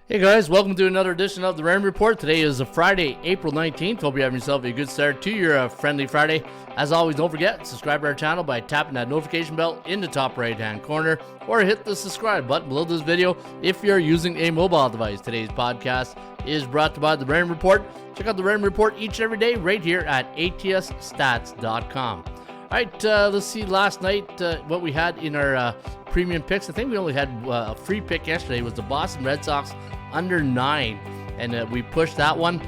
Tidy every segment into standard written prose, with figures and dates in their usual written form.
Hey guys, welcome to another edition of the Raymond Report. Today is Friday, April 19th. Hope you're having yourself a good start to your friendly Friday. As always, don't forget, subscribe to our channel by tapping that notification bell in the top right-hand corner, or hit the subscribe button below this video if you're using a mobile device. Today's podcast is brought to you by the Raymond Report. Check out the Raymond Report each and every day right here at atsstats.com. All right, let's see last night what we had in our premium picks. I think we only had a free pick yesterday. It was the Boston Red Sox under 9, and we pushed that one,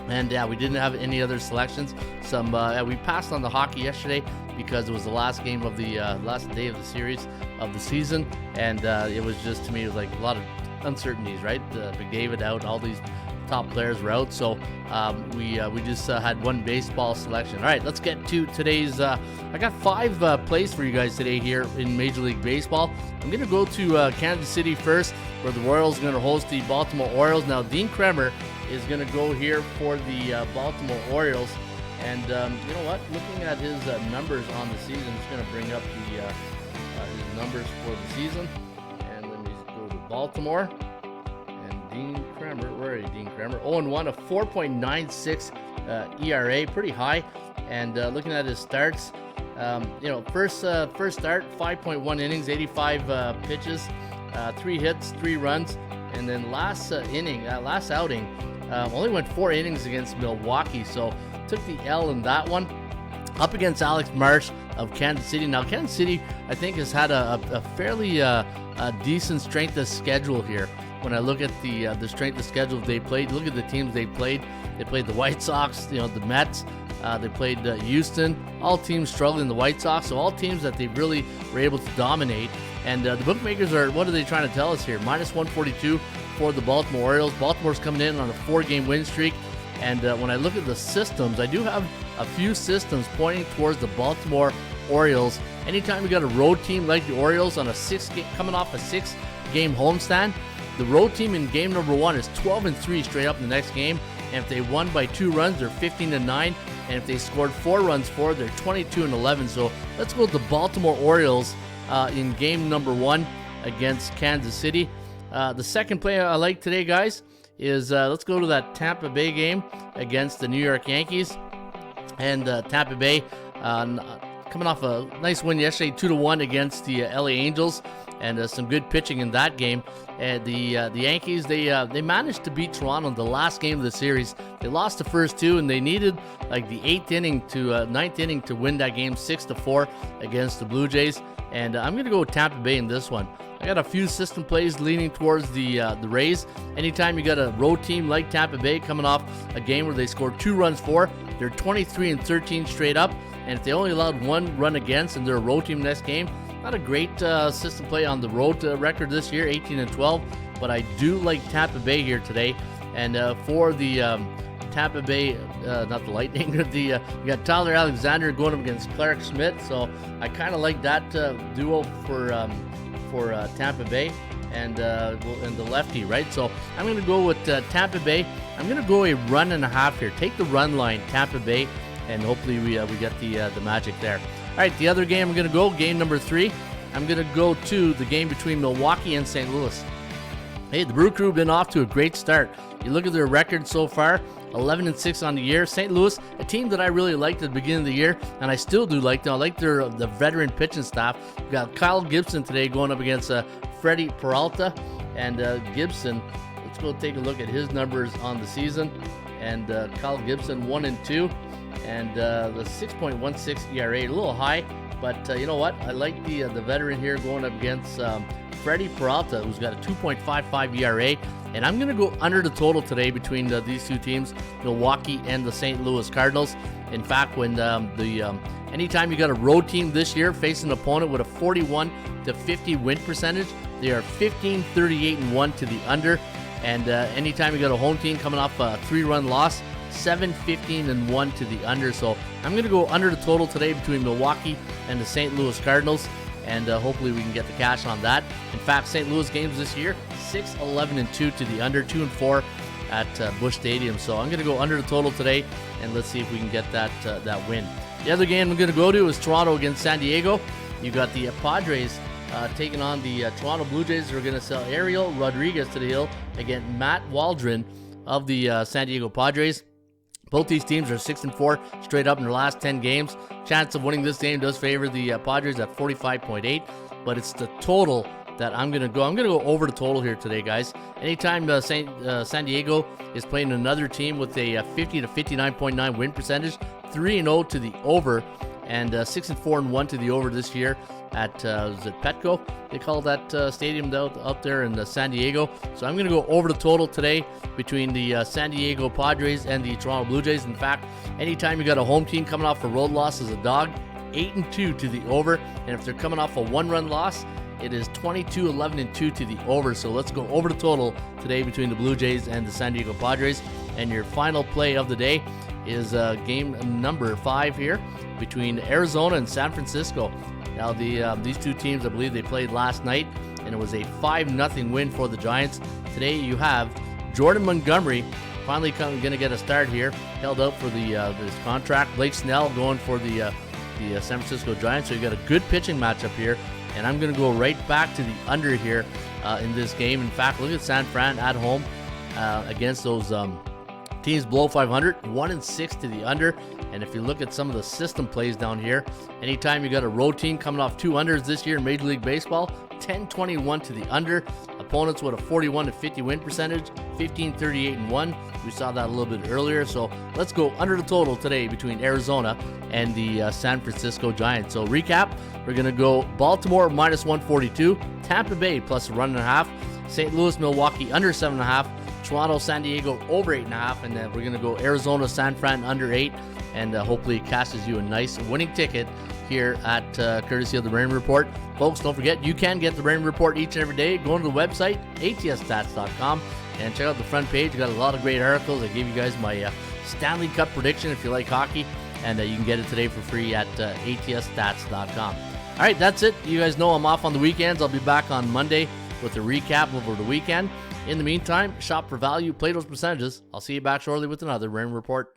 and we didn't have any other selections. We passed on the hockey yesterday because it was the last game of the last day of the series of the season, and it was just, to me, it was like a lot of uncertainties, right? McDavid out, all these top players were out, so we just had one baseball selection. All right, let's get to today's I got 5 plays for you guys today here in Major League Baseball. I'm going to go to Kansas City first, where the Royals are going to host the Baltimore Orioles. Now, Dean Kremer is going to go here for the Baltimore Orioles, and you know what, looking at his numbers on the season, I'm just going to bring up his numbers for the season, and let me go to Baltimore. Dean Kremer, where are you, Dean Kremer? 0-1, a 4.96 ERA, pretty high. And looking at his starts, first start, 5.1 innings, 85 pitches, 3 hits, 3 runs, and then last outing, only went 4 innings against Milwaukee, so took the L in that one. Up against Alex Marsh of Kansas City. Now, Kansas City, I think, has had a fairly decent strength of schedule here. When I look at the strength of schedule they played, look at the teams they played. They played the White Sox, the Mets. They played Houston. All teams struggling. The White Sox, so all teams that they really were able to dominate. And the bookmakers what are they trying to tell us here? Minus 142 for the Baltimore Orioles. Baltimore's coming in on a 4-game win streak. And when I look at the systems, I do have a few systems pointing towards the Baltimore Orioles. Anytime you got a road team like the Orioles on coming off a 6-game homestand, the road team in game number 1 is 12-3 straight up in the next game. And if they won by 2 runs, they're 15-9. And if they scored 4 runs for, they're 22-11. So let's go with the Baltimore Orioles in game number 1 against Kansas City. The second play I like today, guys, is let's go to that Tampa Bay game against the New York Yankees. And Tampa Bay coming off a nice win yesterday, 2-1 against the LA Angels, and some good pitching in that game. And the Yankees, they managed to beat Toronto in the last game of the series. They lost the first 2, and they needed like the 9th inning to win that game 6-4 against the Blue Jays. And I'm going to go with Tampa Bay in this one. I got a few system plays leaning towards the Rays. Anytime you got a road team like Tampa Bay coming off a game where they scored 2 runs for, they're 23-13 straight up. And if they only allowed 1 run against and they're a road team next game, not a great system play on the road record this year, 18-12. But I do like Tampa Bay here today. And for the Tampa Bay, not the Lightning, you got Tyler Alexander going up against Clark Schmidt. So I kind of like that duo for Tampa Bay and the lefty, right? So I'm going to go with Tampa Bay. I'm going to go a 1.5 here. Take the run line, Tampa Bay, and hopefully we get the magic there. All right, the other game I'm going to go, game number 3. I'm going to go to the game between Milwaukee and St. Louis. Hey, the Brew Crew have been off to a great start. You look at their record so far, 11-6 on the year. St. Louis, a team that I really liked at the beginning of the year, and I still do like them. I like the veteran pitching staff. We've got Kyle Gibson today going up against Freddie Peralta. And Gibson, let's go take a look at his numbers on the season. And Kyle Gibson, 1-2. And the 6.16 ERA, a little high, but you know what? I like the veteran here going up against Freddie Peralta, who's got a 2.55 ERA, and I'm going to go under the total today between these two teams, Milwaukee and the St. Louis Cardinals. In fact, when anytime you got a road team this year facing an opponent with a 41-50 win percentage, they are 15-38-1 to the under, and anytime you got a home team coming off a 3-run loss, 7-15-1 to the under. So I'm going to go under the total today between Milwaukee and the St. Louis Cardinals, and hopefully we can get the cash on that. In fact, St. Louis games this year, 6-11-2 to the under, 2-4 at Busch Stadium. So I'm going to go under the total today, and let's see if we can get that win. The other game I'm going to go to is Toronto against San Diego. You got the Padres taking on the Toronto Blue Jays. We're going to sell Ariel Rodriguez to the hill against Matt Waldron of the San Diego Padres. Both these teams are 6-4 straight up in their last 10 games. Chance of winning this game does favor the Padres at 45.8, but it's the total that I'm going to go. I'm going to go over the total here today, guys. Anytime San Diego is playing another team with a 50 to 59.9 win percentage, 3-0 to the over, and 6-4-1 to the over this year at is it Petco? They call that stadium out there in San Diego. So I'm going to go over the total today between the San Diego Padres and the Toronto Blue Jays. In fact, anytime you got a home team coming off a road loss as a dog, 8-2 to the over, and if they're coming off a one-run loss, it is 22-11-2 to the over. So let's go over the total today between the Blue Jays and the San Diego Padres. And your final play of the day is game number 5 here between Arizona and San Francisco. Now, these two teams, I believe they played last night, and it was a 5-0 win for the Giants. Today you have Jordan Montgomery finally going to get a start here, held out for this contract. Blake Snell going for the San Francisco Giants. So you got a good pitching matchup here, and I'm going to go right back to the under here in this game. In fact, look at San Fran at home against those teams below 500, 1-6 to the under. And if you look at some of the system plays down here, anytime you got a road team coming off 2 unders this year in Major League Baseball, 10-21 to the under. Opponents with a 41 to 50 win percentage, 15-38-1. We saw that a little bit earlier. So let's go under the total today between Arizona and the San Francisco Giants. So recap, we're going to go Baltimore minus 142, Tampa Bay plus a 1.5, St. Louis, Milwaukee under 7.5, Toronto, San Diego over 8.5, and then we're going to go Arizona, San Fran under 8, and hopefully it cashes you a nice winning ticket here at courtesy of the Raymond Report. Folks, don't forget, you can get the Raymond Report each and every day. Go to the website, atsstats.com, and check out the front page. We got a lot of great articles. I gave you guys my Stanley Cup prediction if you like hockey, and you can get it today for free at atsstats.com. All right, that's it. You guys know I'm off on the weekends. I'll be back on Monday with a recap over the weekend. In the meantime, shop for value, play those percentages. I'll see you back shortly with another Raymond Report.